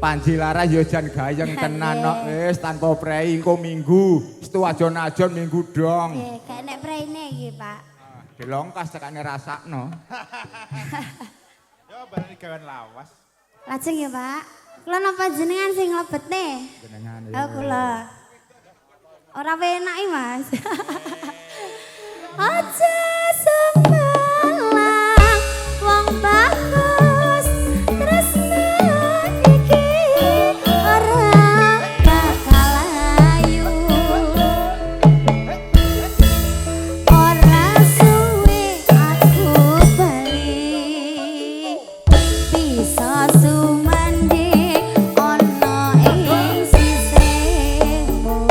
Panji Laras yo jan gayeng tenan kok wis tanpa prei engko minggu setu ajon-ajon minggu dong. Nggih, gak nek preine iki, Pak. Delongkas tekane rasakno. Yo bareng gawean lawas. Lajeng ya, Pak. Kula napa jenengan sing nglebetne? Jenengan Oh, kula. Ora penak iki, Mas. Aja sembalang wong bagus tresna iki ora bakal ayu. Ora suwe aku bali bisa sumandhe ana ing sisihmu.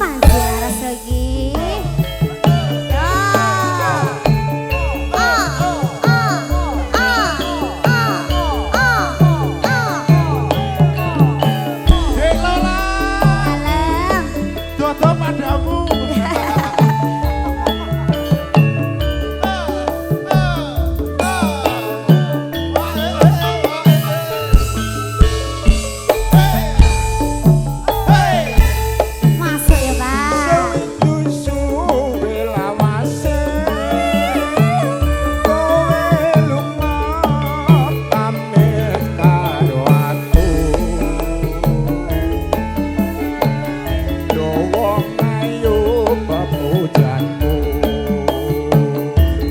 Panjaras lagi. Dek Lola, Alam. dodo padamu. Masuk ya, Pak. Susu belawase kowe lunga pamit karo aku Yo wong ayu pemujanku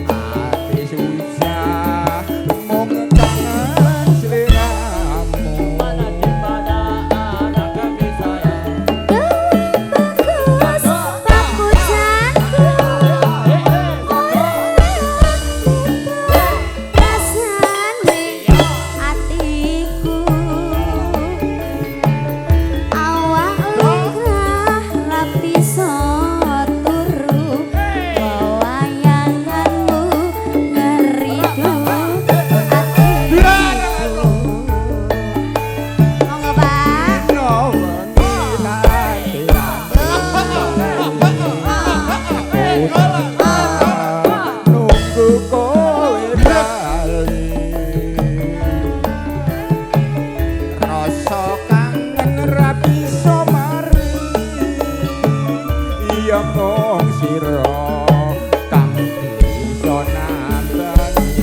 ati susah mung kangen sliramu Bagus pakujanku rasane atiku awak lumrah rapi turu wayanganmu ngeridu atiku monggo Pak. Nunggu kowe bali rasa kangen ra bisa mari iya mung sira kang bisa nambani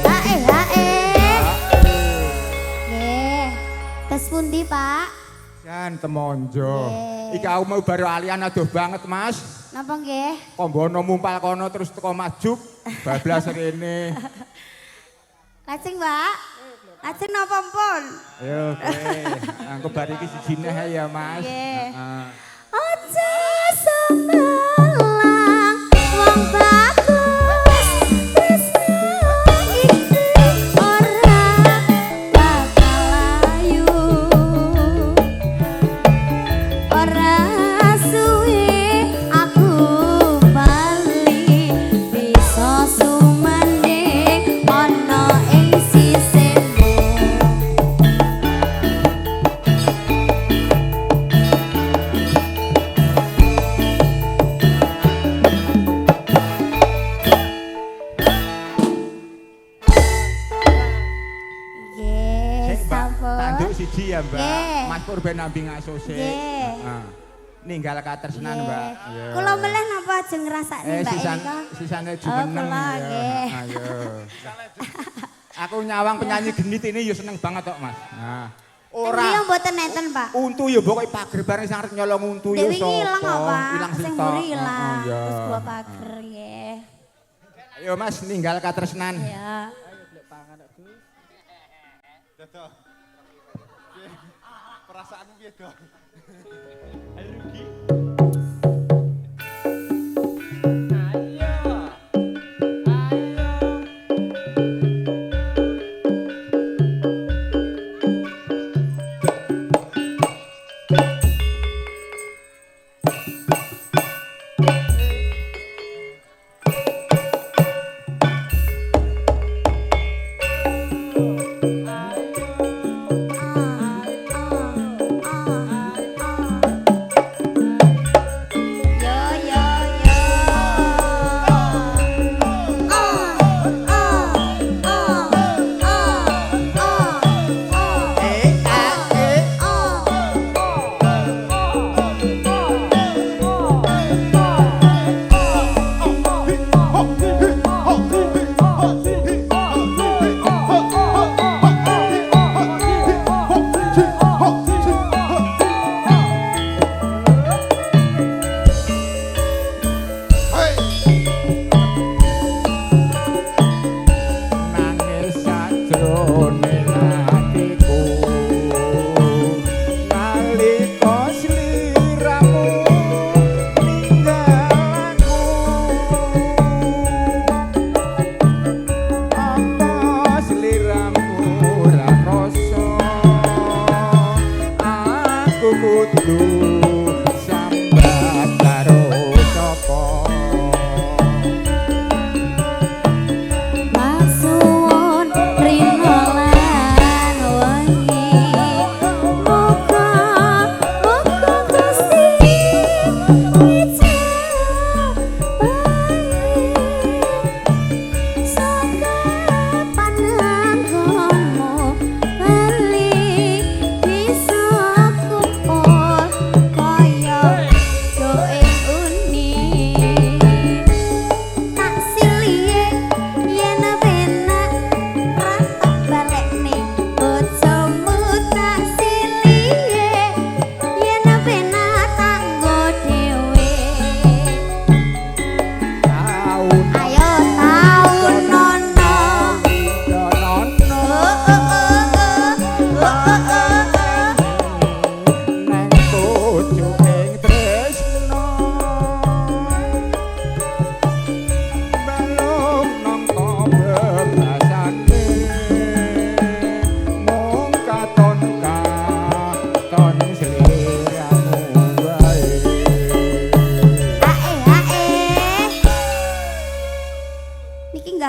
Hae. Nggih. Tes pundi, Pak? Jan temonjo Nggih. iki aku mau baru alian adoh banget Mas Napa nggih? kombono mumpal kono terus teko majuk bablas rene Lajeng, Pak. Lajeng napa pun? ayo kowe aku bar iki sijine ae ya Mas Nggih. Heeh. Aja sembalang wong bagus tresna iki ora bakal ayu. Ora suwe aku bali bisa sumandhe ana ing sisihmu. Nggih, Sik, Mbak, sampun. tanduk siji ya, Mbak. Nggih. Mas Purben nambi ngasose. Nggih. Heeh. Ninggal katresnan, Nggih. Mbak. Iya. Kula meleh napa aja ngrasakne Mbak Eka? sisane jumeneng kula, ya. nggih. Ayo. Aku nyawang penyanyi genit ini ya seneng banget kok, Mas. Nah. Ora Ora mboten nenten, Pak. untu ya pokoke pager bareng sing arep nyolong untu ya Dewi sapa. ilang apa? Ilang Sing sitok. mburi ilang. Heeh, ya. Terus kula pager nggih. Ayo Mas ninggal katresnan. Ya. Dodo. Perasaanmu piye, Dok?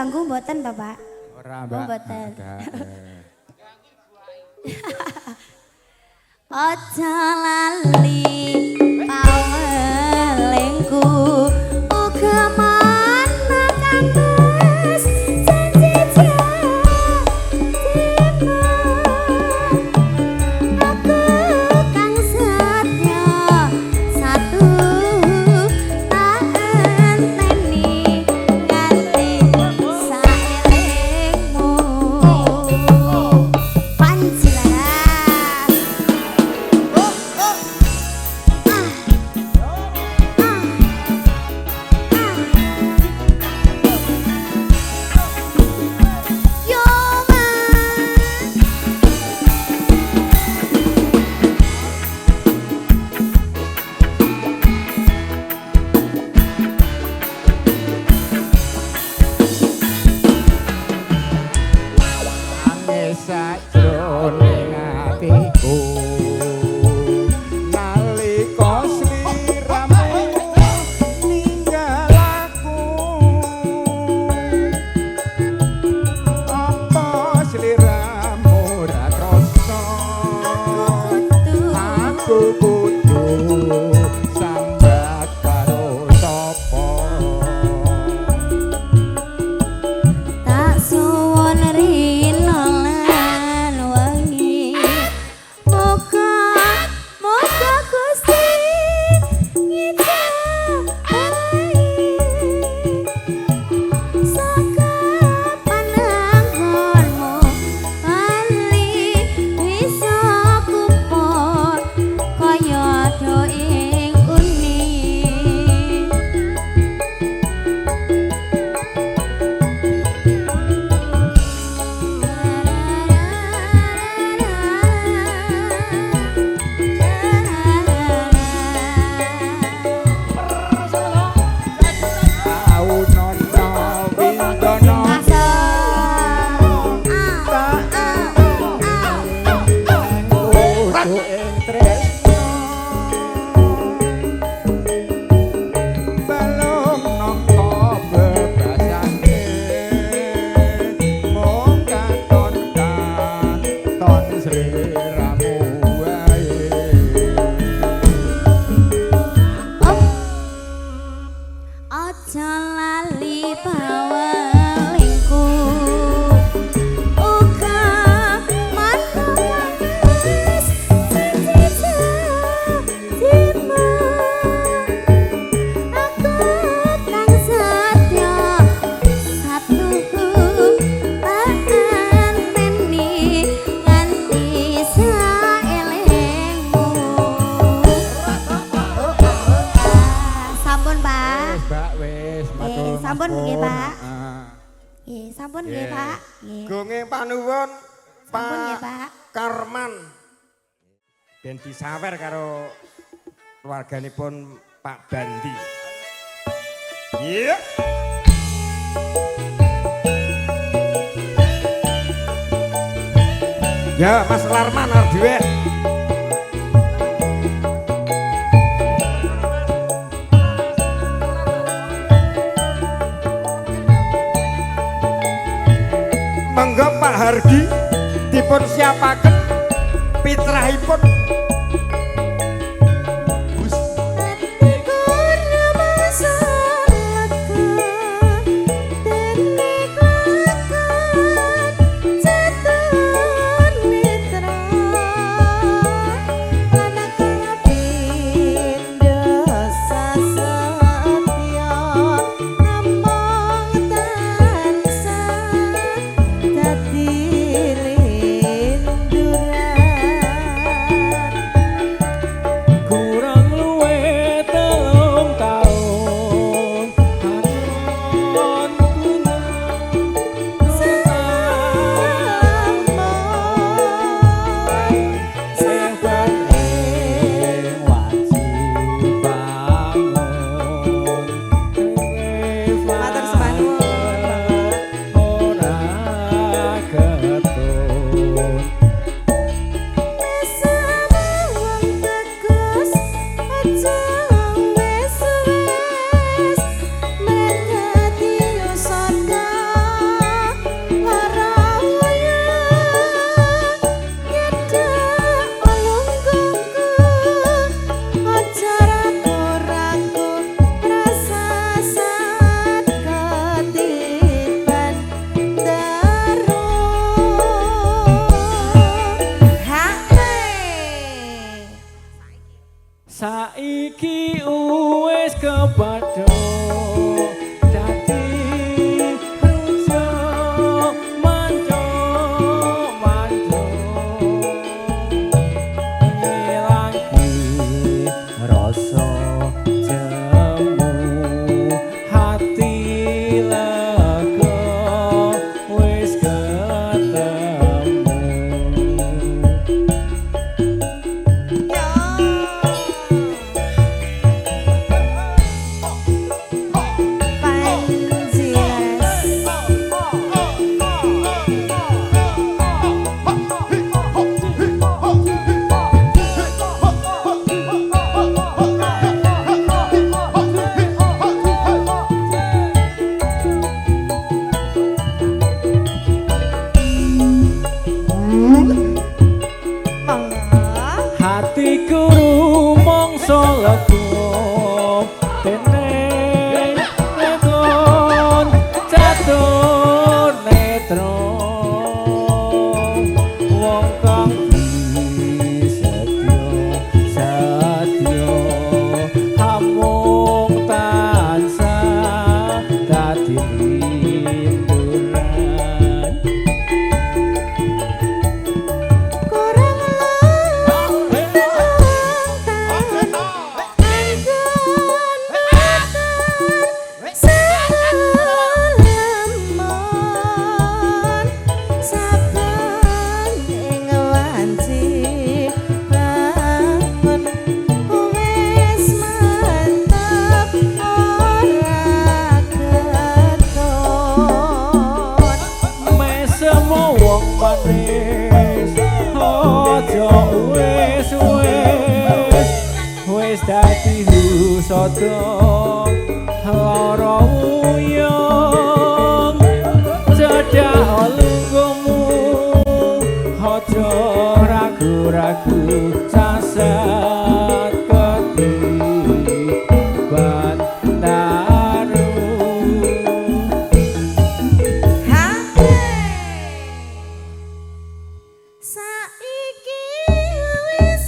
ganggu mboten to, Pak? Ora, Mbak. Mboten. Enggak. Aja lali pawelingku uga manakang wis janji janjimu aku kang setya satu tak enteni nganti saelingmu panjilaras. Sajroning atiku nalika sliramu ninggal aku apa sliramu ora krasa aku kudu sambat karo sapa Tak suwon rino lan wangi moga Gusti ngijabahi saka pananggonmu bali bisa kupon kaya doing uni. Au nono windono kudu ing tresno balung nangka bebasane mung katon sliramu wae. Aja lali pawelingku uga manakang wis janji janjimu aku kang setya satu tak enteni nganti saelingmu. Sampun, Pak. Mbak wis matur. Sampun nggih, Pak. Ah. Nggih, sampun nggih, Pak. Nggih. Gonge panuwun Sampun nggih, Pak Pak. Karman. Ben disawer karo keluarganipun Pak Bandi. Iya. Ya, Mas Larman arep dhewe. Monggo Pak Hardi dipun siapaken pitrahipun. wis kepadha dadi rujuk manca ngilangi rasa jemu hati lega wis ketemu. Hatiku rumangsa lega dene ngon catur netra wong kang setya hamung tansah dadi hiburan. Wis dadi husada lara uyung cedak lungguhmu aja ragu-ragu sasat ketiban daru. Saiki wis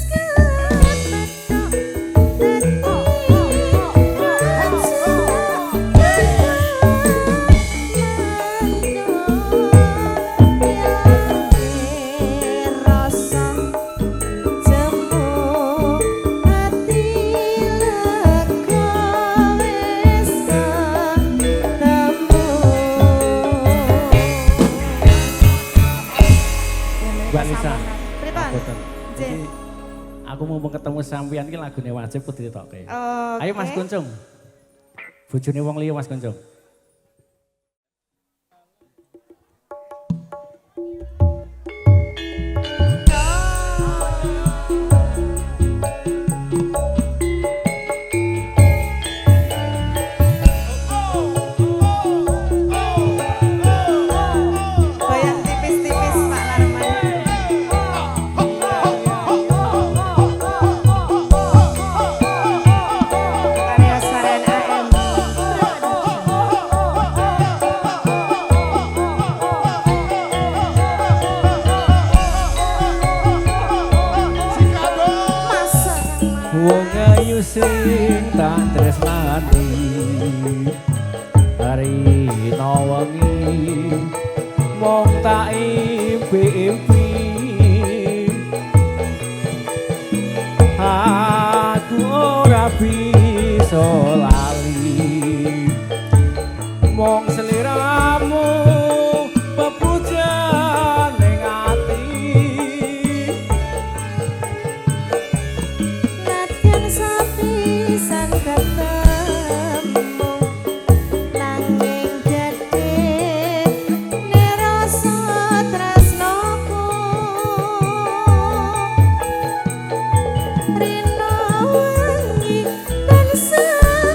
Mbak Nisa, Pripun? boten. Nggih. Iki aku mau ketemu sampean iki lagune wajib putri toke. Oke. Ayo Mas Kuncung. Bojone wong liya Mas Kuncung. Goyang tipis-tipis Pak Larman. Karya Saren AM. Masa Wong ayu sing tak tresnani hari wengi mong tak impi-impi aku ora bisa lali mong seliramu pepujan ning ati. Nadyan sapisan ketemu nanging gedhe nirasa tresnaku rina wengi tansah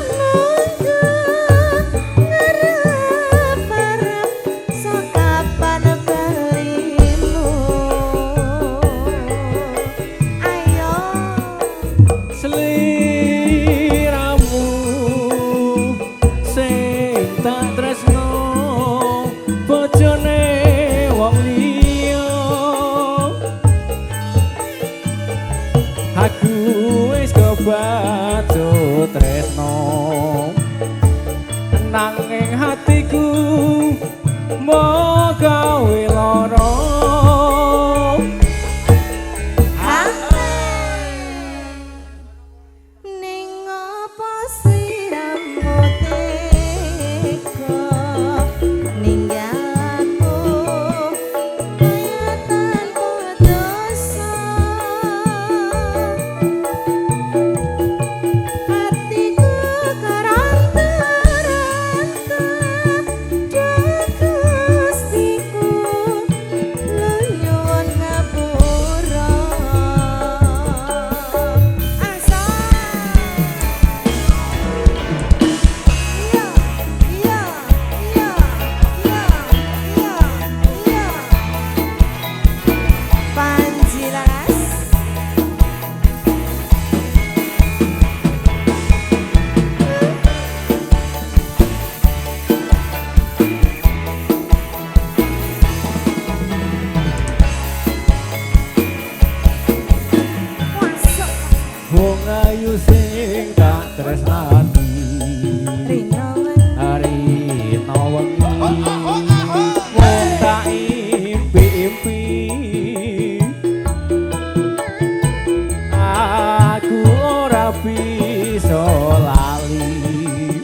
iso lali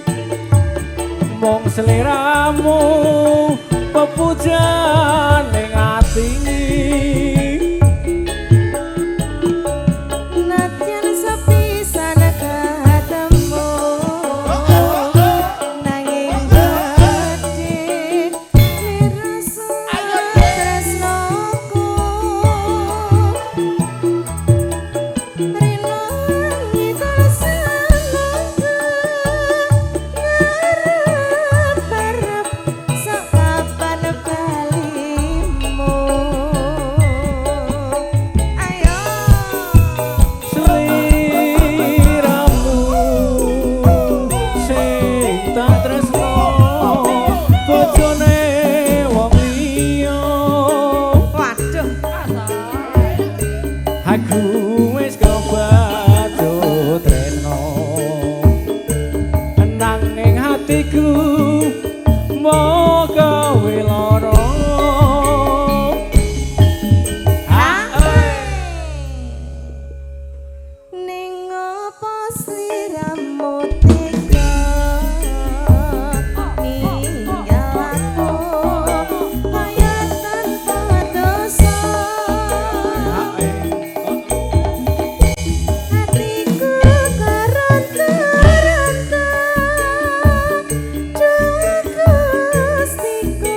mung seliramu pepujan ning ati Natyan sepisan ketemu nanging gede nirasa tresnoku rino ngidul senengku ngarep-arep sekapan balimu ayo sliramu sing tak tresno bojone wong liya waduh aku wis kebacut treno nanging hatiku mau gawe lara ning opo sliramu tega ninggal aku kaya tanpa dosa hatiku karonta-ronta Gustiku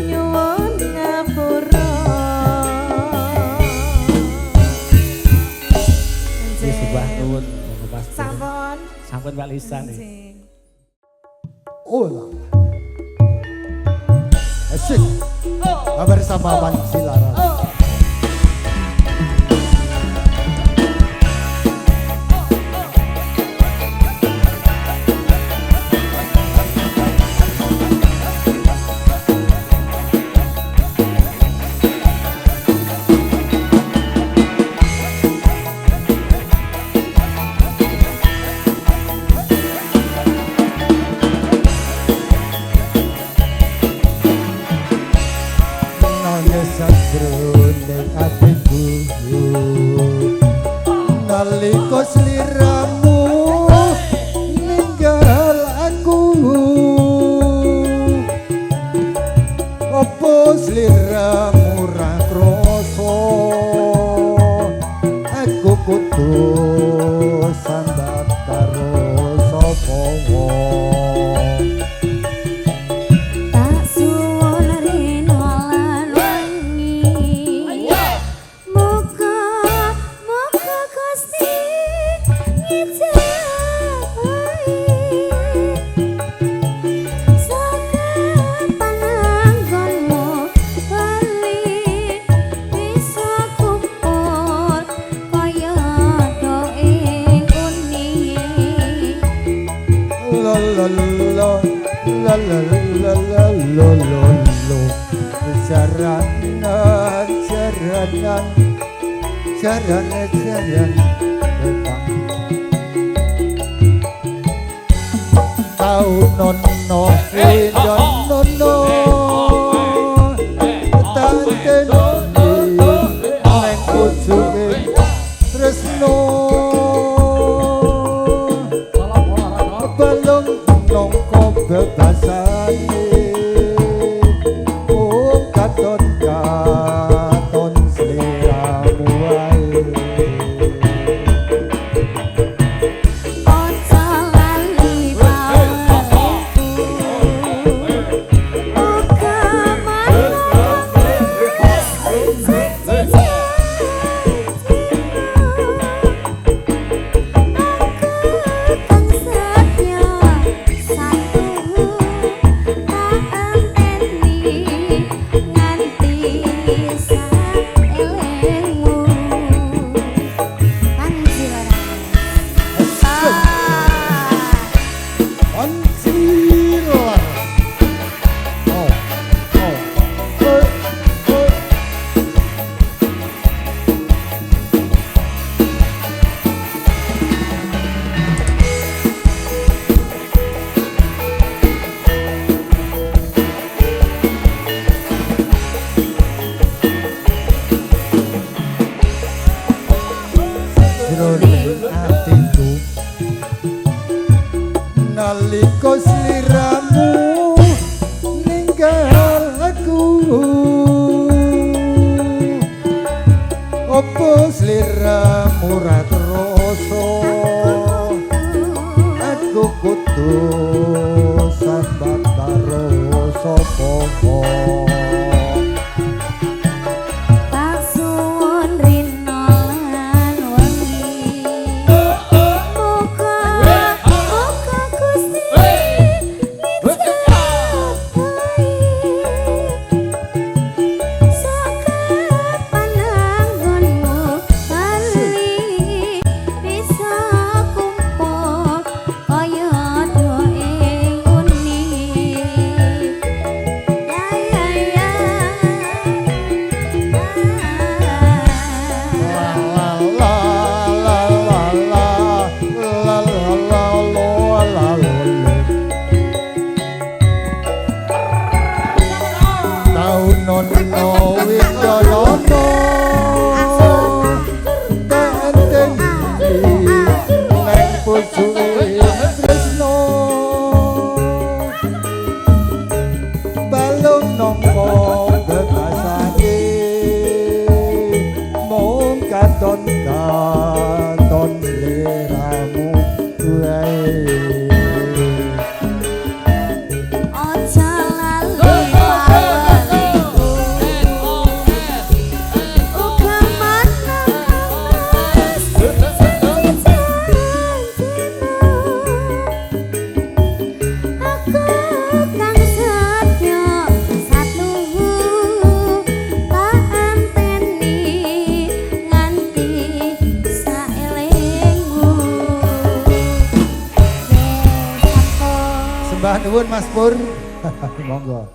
nyuwun ngapura wis subah nuwun pasti sampun sampun Mbak Lisan Ola. Asik. Bersama Panji Laras. Nangis sajroning atiku nalika sliramu ninggal aku opo sliramu ra krasa aku kudu sandhat karo sapa wae Tak suwon rino lan wengi Muga Gusti ngijabahi Sakapan anggonmu bali bisa kumpul kaya doe uni la la la la la la la la lo lo lo jaranan jaranan jaranan jaran tau nono nono tante neng ujunge tresno balung nongko bebasane oh katon sliramu wae Ojo lali baliku Muga nalika sliramu ninggal aku opo sliramu ra krasa aku kudu sambang karo sapa Tak suwun rino lan wengi Muga Gusti Sakapan anggonmu bali bisa kumpul kaya doe nguni ya balung nompo bekasane mung katon liramu wae Ojo lali paweliku Uga manang Aku kang setya satuhu tak anteni nganti saelengmu sembah nuwun Mas Pur monggo